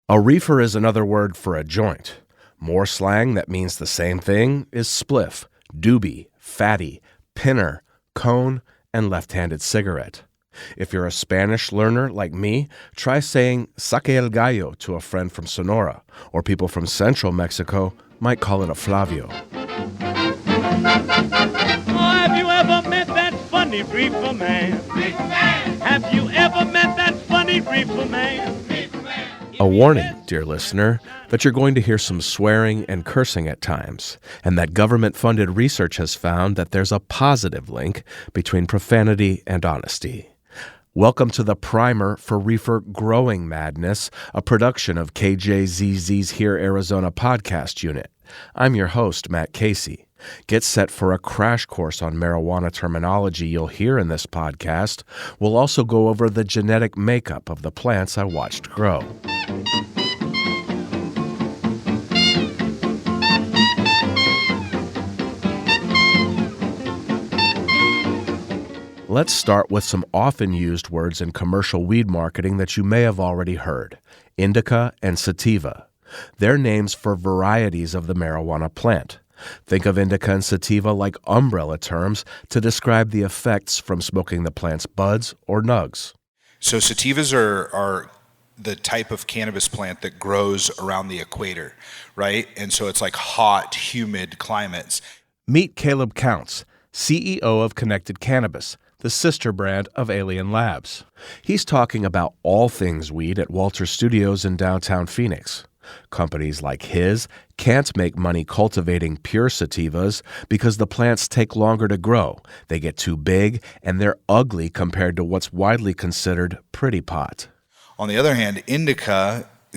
A reefer is another word for a joint. More slang that means the same thing is spliff, doobie, fatty, pinner, cone, and left-handed cigarette. If you're a Spanish learner like me, try saying saque el gallo to a friend from Sonora, or people from central Mexico might call it a Flavio. Oh, have you ever met that funny reefer man? Have you ever met that funny reefer man? A warning, dear listener, that you're going to hear some swearing and cursing at times, and that government-funded research has found that there's a positive link between profanity and honesty. Welcome to the primer for Reefer Growing Madness, a production of KJZZ's Here Arizona podcast unit. I'm your host, Matt Casey. Get set for a crash course on marijuana terminology you'll hear in this podcast. We'll also go over the genetic makeup of the plants I watched grow. Let's start with some often used words in commercial weed marketing that you may have already heard: Indica and sativa. They're names for varieties of the marijuana plant. Think of indica and sativa like umbrella terms to describe the effects from smoking the plant's buds or nugs. So sativas are the type of cannabis plant that grows around the equator, right? And so it's like hot, humid climates. Meet Caleb Counts, CEO of Connected Cannabis, the sister brand of Alien Labs. He's talking about all things weed at Walter Studios in downtown Phoenix. Companies like his can't make money cultivating pure sativas because the plants take longer to grow, they get too big, and they're ugly compared to what's widely considered pretty pot. On the other hand,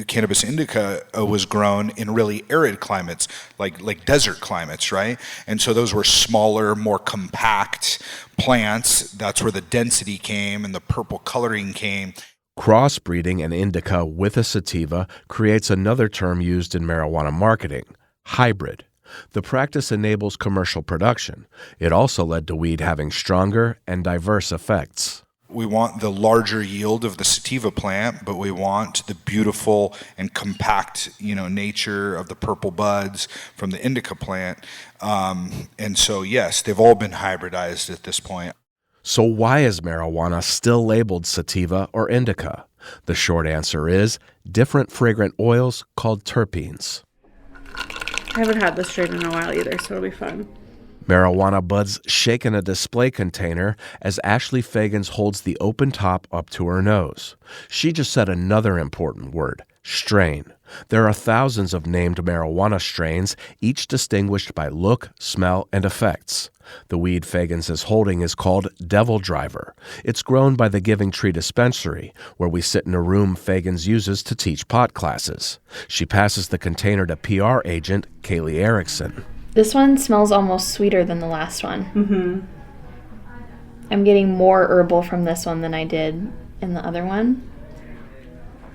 cannabis indica was grown in really arid climates, like desert climates, right? And so those were smaller, more compact plants. That's where the density came and the purple coloring came. Crossbreeding an indica with a sativa creates another term used in marijuana marketing: hybrid. The practice enables commercial production. It also led to weed having stronger and diverse effects. We want the larger yield of the sativa plant, but we want the beautiful and compact, nature of the purple buds from the indica plant. And so, yes, they've all been hybridized at this point. So why is marijuana still labeled sativa or indica? The short answer is different fragrant oils called terpenes. I haven't had this strain in a while either, so it'll be fun. Marijuana buds shake in a display container as Ashley Fagans holds the open top up to her nose. She just said another important word: strain. There are thousands of named marijuana strains, each distinguished by look, smell, and effects. The weed Fagans is holding is called Devil Driver. It's grown by the Giving Tree Dispensary, where we sit in a room Fagans uses to teach pot classes. She passes the container to PR agent Kaylee Erickson. This one smells almost sweeter than the last one. Mm-hmm. I'm getting more herbal from this one than I did in the other one.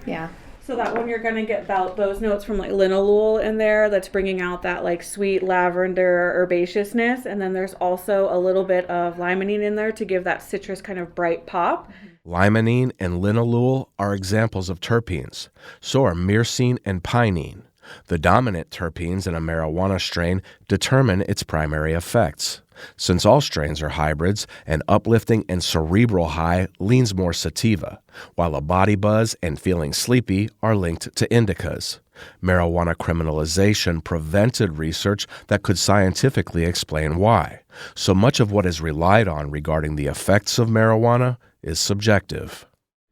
Yeah. So that one you're going to get those notes from like linalool in there that's bringing out that like sweet lavender herbaceousness. And then there's also a little bit of limonene in there to give that citrus kind of bright pop. Limonene and linalool are examples of terpenes. So are myrcene and pinene. The dominant terpenes in a marijuana strain determine its primary effects. Since all strains are hybrids, an uplifting and cerebral high leans more sativa, while a body buzz and feeling sleepy are linked to indicas. Marijuana criminalization prevented research that could scientifically explain why. So much of what is relied on regarding the effects of marijuana is subjective.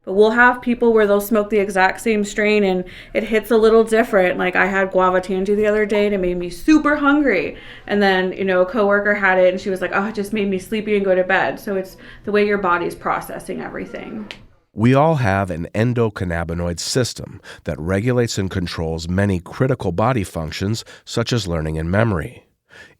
But we'll have people where they'll smoke the exact same strain and it hits a little different. Like I had guava tangy the other day and it made me super hungry. And then, a coworker had it and she was like, oh, it just made me sleepy and go to bed. So it's the way your body's processing everything. We all have an endocannabinoid system that regulates and controls many critical body functions such as learning and memory.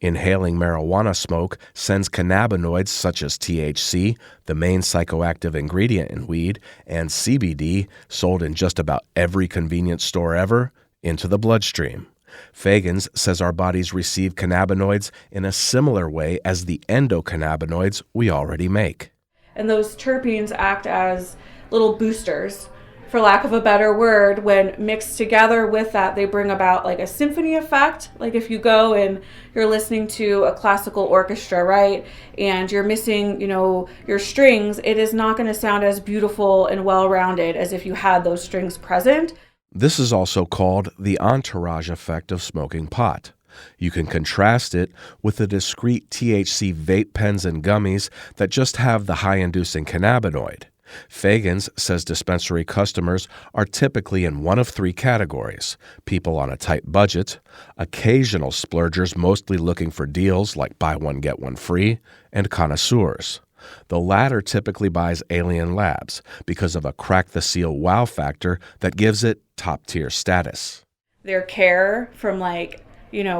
Inhaling marijuana smoke sends cannabinoids such as THC, the main psychoactive ingredient in weed, and CBD, sold in just about every convenience store ever, into the bloodstream. Fagans says our bodies receive cannabinoids in a similar way as the endocannabinoids we already make. And those terpenes act as little boosters for lack of a better word, when mixed together with that, they bring about like a symphony effect. Like if you go and you're listening to a classical orchestra, right, and you're missing, your strings, it is not going to sound as beautiful and well-rounded as if you had those strings present. This is also called the entourage effect of smoking pot. You can contrast it with the discrete THC vape pens and gummies that just have the high-inducing cannabinoid. Fagans says dispensary customers are typically in one of three categories: people on a tight budget, occasional splurgers mostly looking for deals like buy one, get one free, and connoisseurs. The latter typically buys Alien Labs because of a crack-the-seal wow factor that gives it top-tier status. Their care from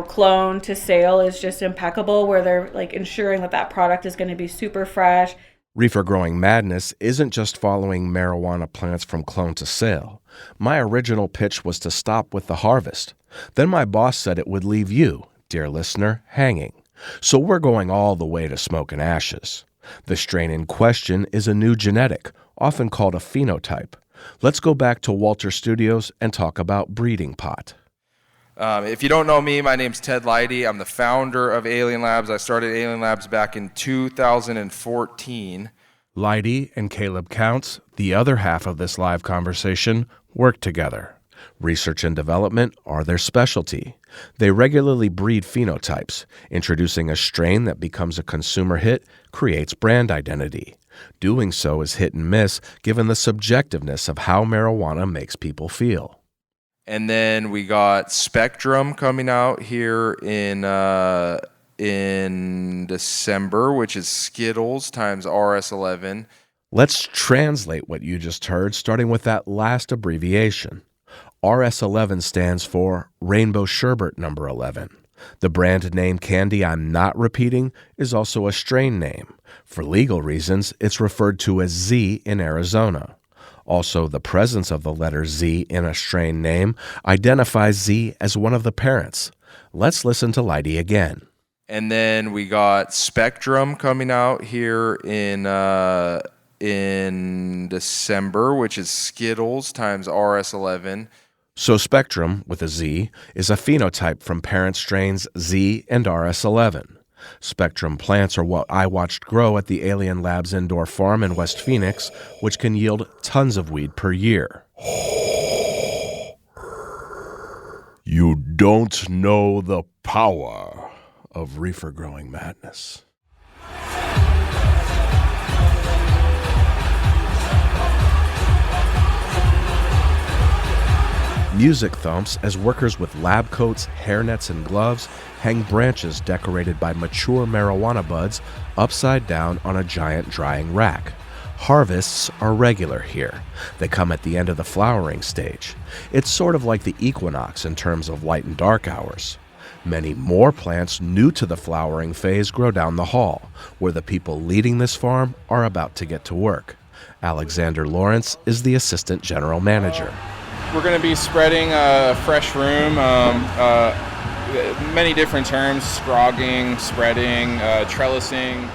clone to sale is just impeccable, where they're ensuring that product is going to be super fresh. Reefer Growing Madness isn't just following marijuana plants from clone to sale. My original pitch was to stop with the harvest. Then my boss said it would leave you, dear listener, hanging. So we're going all the way to smoke and ashes. The strain in question is a new genetic, often called a phenotype. Let's go back to Walter Studios and talk about breeding pot. If you don't know me, my name's Ted Leidy. I'm the founder of Alien Labs. I started Alien Labs back in 2014. Leidy and Caleb Counts, the other half of this live conversation, work together. Research and development are their specialty. They regularly breed phenotypes. Introducing a strain that becomes a consumer hit creates brand identity. Doing so is hit and miss given the subjectiveness of how marijuana makes people feel. And then we got Spectrum coming out here in December, which is Skittles times RS11. Let's translate what you just heard, starting with that last abbreviation. RS11 stands for Rainbow Sherbet Number 11. The brand name candy I'm not repeating is also a strain name. For legal reasons, it's referred to as Z in Arizona. Also, the presence of the letter Z in a strain name identifies Z as one of the parents. Let's listen to Leidy again. And then we got Spectrum coming out here in December, which is Skittles times RS11. So Spectrum, with a Z, is a phenotype from parent strains Z and RS11. Spectrum plants are what I watched grow at the Alien Labs indoor farm in West Phoenix, which can yield tons of weed per year. You don't know the power of reefer growing madness. Music thumps as workers with lab coats, hairnets, and gloves hang branches decorated by mature marijuana buds upside down on a giant drying rack. Harvests are regular here. They come at the end of the flowering stage. It's sort of like the equinox in terms of light and dark hours. Many more plants new to the flowering phase grow down the hall, where the people leading this farm are about to get to work. Alexander Lawrence is the assistant general manager. We're going to be spreading a fresh room, many different terms: scrogging, spreading, trellising.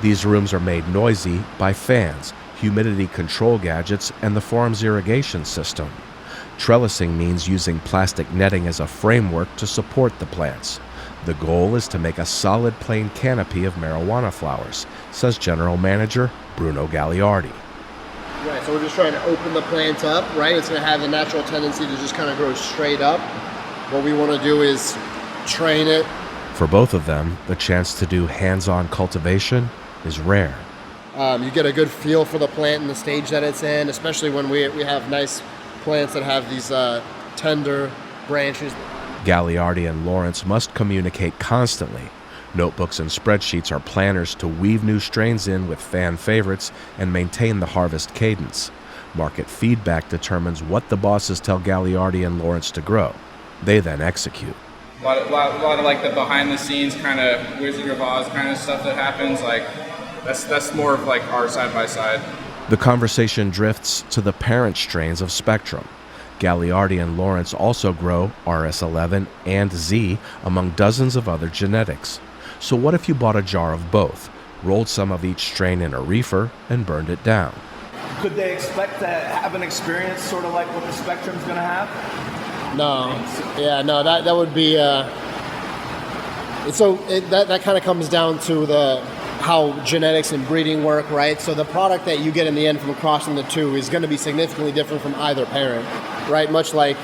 These rooms are made noisy by fans, humidity control gadgets, and the farm's irrigation system. Trellising means using plastic netting as a framework to support the plants. The goal is to make a solid plain canopy of marijuana flowers, says General Manager Bruno Gagliardi. Right, so we're just trying to open the plant up, right? It's going to have a natural tendency to just kind of grow straight up. What we want to do is train it. For both of them, the chance to do hands-on cultivation is rare. You get a good feel for the plant and the stage that it's in, especially when we have nice plants that have these tender branches. Gagliardi and Lawrence must communicate constantly. Notebooks and spreadsheets are planners to weave new strains in with fan favorites and maintain the harvest cadence. Market feedback determines what the bosses tell Gagliardi and Lawrence to grow. They then execute. A lot of like the behind the scenes kind of Wizard of Oz kind of stuff that happens. Like that's more of like our side by side. The conversation drifts to the parent strains of Spectrum. Gagliardi and Lawrence also grow RS11 and Z among dozens of other genetics. So what if you bought a jar of both, rolled some of each strain in a reefer, and burned it down? Could they expect to have an experience sort of like what the Spectrum's going to have? No. Yeah, no, that would be... that kind of comes down to how genetics and breeding work, right? So the product that you get in the end from crossing the two is going to be significantly different from either parent, right? Much like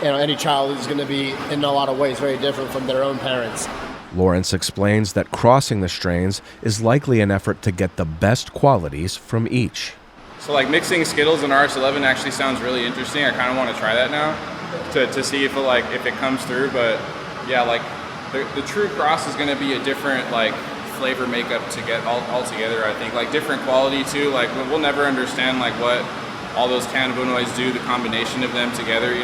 any child is going to be, in a lot of ways, very different from their own parents. Lawrence explains that crossing the strains is likely an effort to get the best qualities from each. So like mixing Skittles and RS11 actually sounds really interesting. I kind of want to try that now to see if it comes through. But yeah, like the true cross is going to be a different like flavor makeup to get all together. I think like different quality too. Like we'll never understand like what all those cannabinoids do, the combination of them together,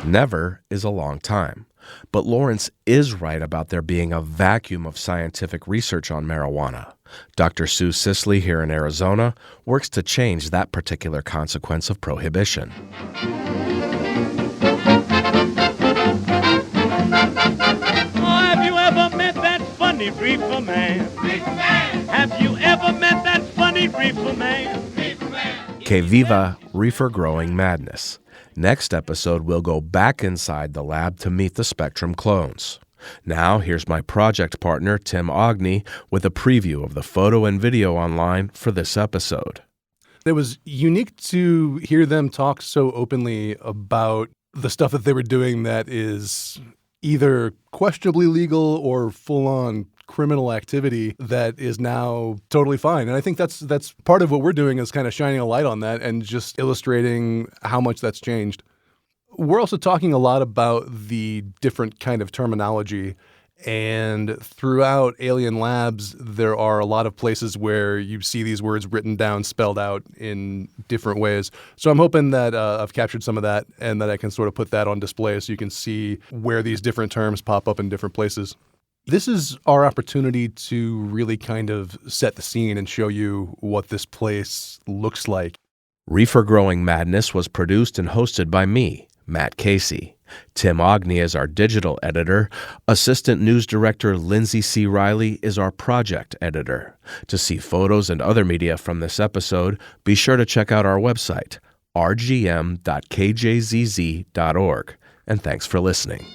Never is a long time. But Lawrence is right about there being a vacuum of scientific research on marijuana. Dr. Sue Sisley here in Arizona works to change that particular consequence of prohibition. Have you ever met that funny reefer man? Have you ever met that funny reefer man? Que viva reefer growing madness. Next episode, we'll go back inside the lab to meet the Spectrum clones. Now, here's my project partner, Tim Ogney, with a preview of the photo and video online for this episode. It was unique to hear them talk so openly about the stuff that they were doing that is either questionably legal or full-on criminal activity that is now totally fine. And I think that's part of what we're doing is kind of shining a light on that and just illustrating how much that's changed. We're also talking a lot about the different kind of terminology. And throughout Alien Labs, there are a lot of places where you see these words written down, spelled out in different ways. So I'm hoping that I've captured some of that and that I can sort of put that on display so you can see where these different terms pop up in different places. This is our opportunity to really kind of set the scene and show you what this place looks like. Reefer Growing Madness was produced and hosted by me, Matt Casey. Tim Ogney is our digital editor. Assistant News Director Lindsay C. Riley is our project editor. To see photos and other media from this episode, be sure to check out our website, rgm.kjzz.org. And thanks for listening.